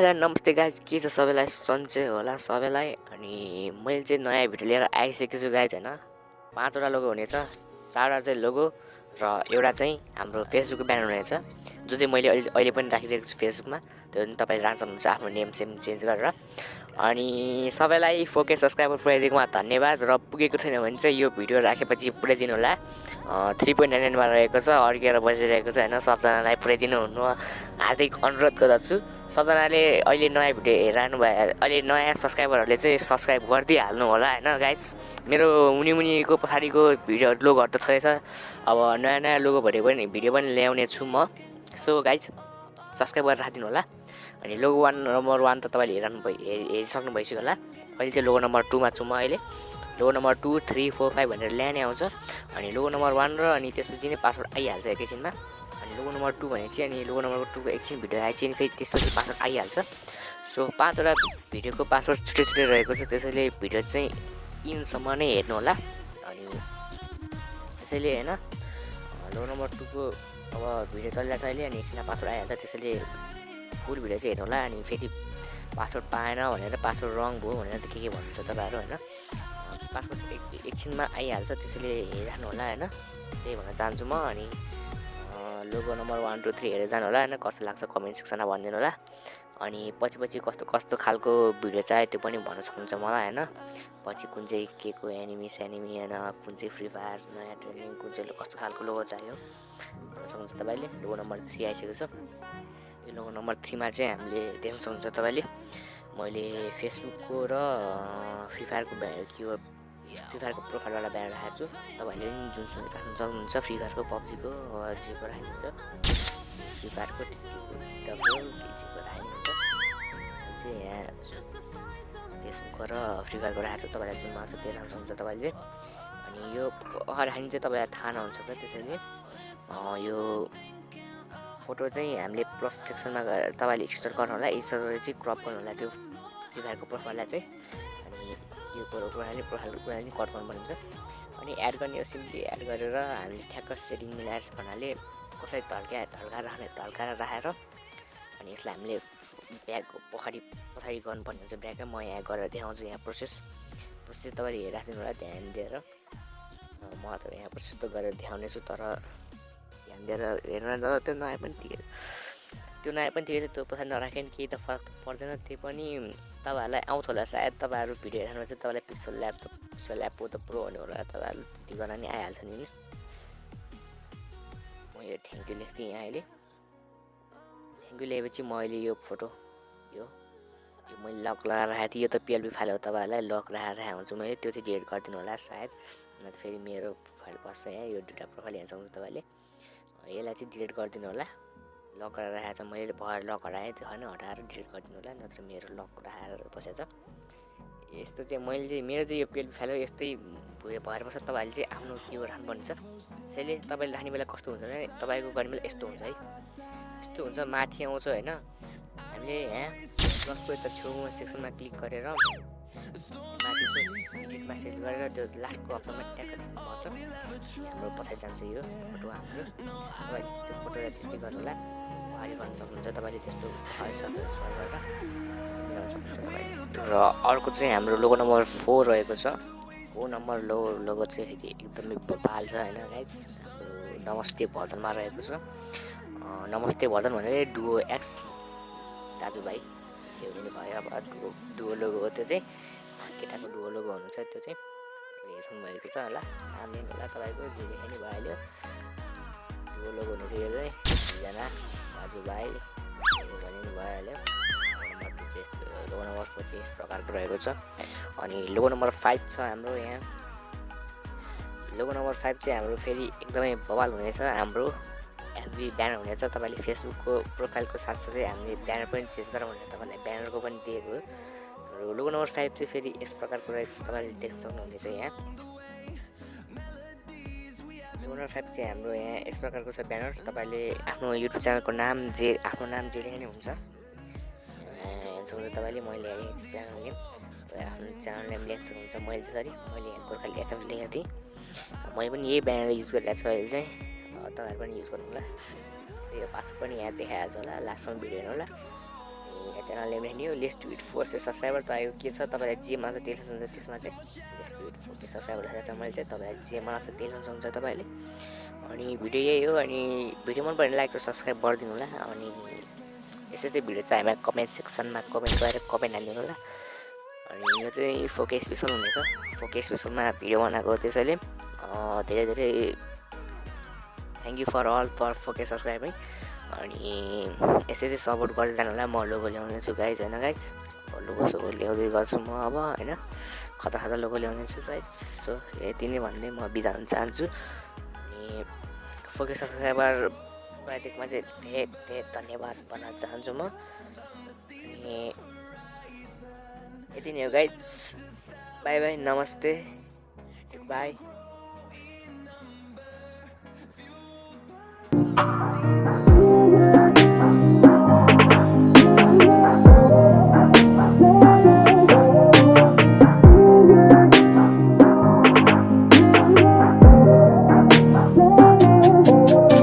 Hello नमस्ते guys, के छ सबैलाई सन्चै होला सबैलाई। अनि मैले चाहिँ नयाँ भिडियो लिएर आइसकेको छु गाइज हैन। 5 वटा लोगो हुनेछ, 4 वटा चाहिँ लोगो र एउटा चाहिँ हाम्रो फेसबुकको ब्यानर हुनेछ, जो चाहिँ मैले अहिले पनि राखिरहेको छु फेसबुकमा। त्यो पनि तपाईले राख्न सक्नुहुन्छ आफ्नो नेम सेम चेन्ज गरेर। अनि सबैलाई 4K सब्स्क्राइबर पुर्याइदिएकोमा धन्यवाद। र पुगेको छैन भने चाहिँ यो भिडियो राखेपछि पुर्याइदिनु होला। 3.99 मा रहेको छ, अड्केर बसिरहेको छ हैन। सबजनालाई पुर्याइदिनु हुनु हार्दिक अनुरोध गर्दछु। सबजनाले अहिले नयाँ भिडियो हेरिरहनु भयो, अहिले नयाँ सब्स्क्राइबरहरूले चाहिँ सब्स्क्राइब गरिदिइहाल्नु होला हैन गाइज। मेरो मुनिको पछाडिको भिडियोहरू लोगोहरू त छँदैछ, अब नयाँ नयाँ लोगो भिडियो पनि ल्याउने छु म। सो गाइज सब्स्क्राइब गरेर राखिदिनु होला। अनि लोगो नम्बर 1 त तपाईँले हेरिसक्नु भइसक्यो होला। अहिले चाहिँ लोगो नम्बर 2 मा छु म अहिले। लोगो नम्बर 2, 3, 4, 5 भनेर ल्याउने आउँछ। अनि लोगो नम्बर 1 र अनि त्यसपछि नै पासवर्ड आइहाल्छ एकैछिनमा। अनि लोगो नम्बर 2 भनेपछि अनि लोगो नम्बर 2 को एकछिन भिडियो आएपछि अनि फेरि त्यसपछि पासवर्ड आइहाल्छ। सो 5 वटा भिडियोको पासवर्ड छुट्टै छुट्टै रहेको छ, त्यसैले भिडियो चाहिँ इनसम्म नै हेर्नु होला। अनि त्यसैले हैन लोगो नम्बर 2 को अब भिडियो चलिरहेको छ अहिले, अनि एकछिनमा पासवर्ड आइहाल्छ, त्यसैले फुल भिडियो चाहिँ हेर्नु होला। अनि फेरि पासवर्ड पाएन भनेर पासवर्ड रङ भयो भनेर त के भन्नुहुन्छ तपाईँहरू हैन। पासवर्ड एकछिनमा आइहाल्छ, त्यसैले हेरिराख्नु होला हैन। त्यही भन्न चाहन्छु म। अनि लोगो नम्बर 1, 2, 3 हेरेर जानु होला हैन। कस्तो लाग्छ कमेन्ट सेक्सनमा भनिदिनु होला। अनि पछि कस्तो खालको भिडियो चाहियो त्यो पनि भन्न सक्नुहुन्छ मलाई हैन। पछि कुन चाहिँ के को एनिमी हैन, कुन चाहिँ फ्री फायर नयाँ ट्रेनिङ, कुन चाहिँ कस्तो खालको लोगो चाहियो भन्न सक्नुहुन्छ तपाईँले। लोगो नम्बर 3 आइसकेको छ। यो लोगो नम्बर 3 मा चाहिँ हामीले देख्न सक्नुहुन्छ तपाईँले, मैले फेसबुकको र फ्री फायरको फ्री फायरको प्रोफाइलवाला ब्यानर राखेको छु। तपाईँहरूले पनि जुनसुकै राख्न सक्नुहुन्छ, फ्री फायरको, पब्जीको, जेको राख्नुहुन्छ, फ्री फायरको, टिकटकको, केजीको राख्नुहुन्छ। चाहिँ यहाँ फेसबुकको र फ्री फायरको राखेको छु, तपाईँलाई जुन मात्र त्यो राख्न सक्नुहुन्छ तपाईँले। अनि यो अगाडि राख्ने चाहिँ तपाईँलाई थाहा नहुनसक्छ, त्यसैले यो फोटो चाहिँ हामीले प्लस सेक्सनमा गएर तपाईँले स्क्रिनसट गर्नु होला। स्क्रिनसट गरेर चाहिँ क्रप गर्नु होला त्यो फ्री फायरको प्रोफाइललाई चाहिँ। अनि यो प्रोफाइल पनि कट गर्नुपर्ने हुन्छ। अनि एड गर्ने हो, सिम्पली एड गरेर हामीले ठ्याक्क सेटिङ मिलाएर भन्नाले कसरी ढल्काएर राखेर अनि यसलाई हामीले ब्याग पछाडि गर्नुपर्ने हुन्छ। ब्यागै म यहाँ गरेर देखाउँछु। यहाँ प्रोसेस तपाईँले हेरिराख्नु होला ध्यान दिएर। म त यहाँ प्रोसेस त गरेर देखाउने छु, तर ध्यान दिएर हेर्न त्यो नयाँ पनि ठिकै छ। त्यो पछाडि नराख्यो भने केही त फरक पर्दैन। त्यो पनि तपाईँहरूलाई आउँछ होला सायद। तपाईँहरू भिडियो हेर्नु चाहिँ तपाईँलाई पिक्सेल ल्याब त प्रो हुने होला, तपाईँहरू त्यति गर्न नि आइहाल्छ नि। म यो थ्याङ्क यू लेख्थेँ यहाँ अहिले। थ्याङ्क यू लेखेपछि म अहिले यो फोटो यो मैले लक लगाएर राखेको थिएँ। यो त PLP फाइल हो, तपाईँहरूलाई लक राखेर राखेको हुन्छु मैले। त्यो चाहिँ डिलिट गरिदिनु होला सायद, नत्र फेरि मेरो प्रोफाइल बस्छ यहाँ। यो दुईवटा प्रोफाइल हेर्न सक्नुहुन्छ तपाईँले। यसलाई चाहिँ डिलिट गरिदिनु होला। लक गरेर राखेको छ मैले, भएर लक हटाएँ त्यो होइन, हटाएर डिलिट गरिदिनु होला, नत्र मेरो लक राखेर बसेको छ। यस्तो चाहिँ मेरो चाहिँ यो PLP फाइल हो, यस्तै भएर बस्छ। तपाईँहरूले चाहिँ आफ्नो यो राख्नुपर्ने छ। त्यसैले तपाईँले राख्ने बेला कस्तो हुन्छ भने तपाईँको गर्ने बेला यस्तो हुन्छ है, यस्तो हुन्छ। माथि आउँछ होइन, हामीले यहाँ प्लसको यता छेउमा सेक्सनमा क्लिक गरेर माथि एडिटमा सेट गरेर त्यो लास्टको अप्सनमा ट्याक्क पर्छ, हाम्रो पछाडि जान्छ यो फोटो हाम्रो। तपाईँले त्यो फोटोलाई त्यस्तै गर्नु होला, पहाडी गर्न सक्नुहुन्छ तपाईँले। त्यस्तो पहाडी गरेर मिलाउन सक्नुहुन्छ तपाईँले। र अर्को चाहिँ हाम्रो लोगो नम्बर 4 रहेको छ। 4 नम्बर लोगो चाहिँ एकदमै बबाल छ होइन गाइज। नमस्ते भर्जनमा रहेको छ। नमस्ते भर्जन भनेर डुओ एक्स दाजुभाइ चाहिँ हुने भयो। अब डुओ लोगो हो त्यो चाहिँ, केटाको डुओ लोगो हुनुहुन्छ त्यो चाहिँ। हेर्नु भएको छ होला, नाम लिनु होला तपाईँको, जे लेखे नि भइहाल्यो। डुओ लोगो हुने चाहिँ यो चाहिँ दुईजना दाजुभाइ भनिनु भइहाल्यो। लोगो नम्बर 4 चाहिँ यस प्रकारको रहेको छ। अनि लोगो नम्बर 5 छ हाम्रो यहाँ। लोगो नम्बर 5 चाहिँ हाम्रो फेरि एकदमै बवाल हुनेछ। हाम्रो FB ब्यानर हुनेछ। तपाईँले फेसबुकको प्रोफाइलको साथसाथै हामीले ब्यानर पनि चेन्ज गरौँ भनेर तपाईँलाई ब्यानरको पनि दिएको हो। र लोगो नम्बर 5 चाहिँ फेरि यस प्रकारको रहेको छ, तपाईँले देख्न सक्नुहुनेछ यहाँ। लोगो नम्बर 5 चाहिँ हाम्रो यहाँ यस प्रकारको छ ब्यानर। तपाईँले आफ्नो युट्युब च्यानलको नाम आफ्नो नाम जे लेख्ने हुन्छ तपाईँले। मैले हेरेँ च्यानल नेम, आफ्नो च्यानल नेम लेख्न सक्नुहुन्छ। मैले यहाँ गोर्खाली FM लेखेको थिएँ। मैले पनि यही ब्यानर युज गरिरहेको छु अहिले चाहिँ, तपाईँहरू पनि युज गर्नु होला। यो पासवर्ड पनि यहाँ देखाइहाल्छ होला, लास्टसम्म भिडियो हेर्नु होला। Channel name new let's do it 4 subscriber तपाईँको के छ तपाईँलाई जे मन छ त्यसमा चाहिँ त्यसमा चाहिँ लेट्स डु इट 4 सब्सक्राइबर राखेको छ मैले चाहिँ तपाईँलाई जे मन छ त्यही हुन्छ तपाईँले अनि भिडियो यही हो अनि भिडियो मन पऱ्यो लाइक र सब्सक्राइब गरिदिनु होला अनि यसै चाहिँ भिडियो चाहिँ हामीलाई कमेन्ट सेक्सनमा कमेन्ट गरेर कमेन्ट हालिदिनु होला अनि यो चाहिँ फोके स्पेसल हुनेछ फोके स्पेसलमा भिडियो बनाएको त्यसैले धेरै धेरै thank you for all for फोके सब्सक्राइबिङ अनि यसै चाहिँ सपोर्ट गर्दै जानु होला म लोगो ल्याउँदैछु गाइज होइन गाइज लोगो सोगो ल्याउँदै गर्छु म अब होइन खतरा खतरा लोगो ल्याउँदैछु गाइज सो यति नै भन्दै म बिदा हुन चाहन्छु अनि फोके सब्सक्राइबर प्रतिकमा चाहिँ धेरै धेरै धन्यवाद भन्न चाहन्छु म अनि यति नै हो गाइज बाई बाई नमस्ते बाई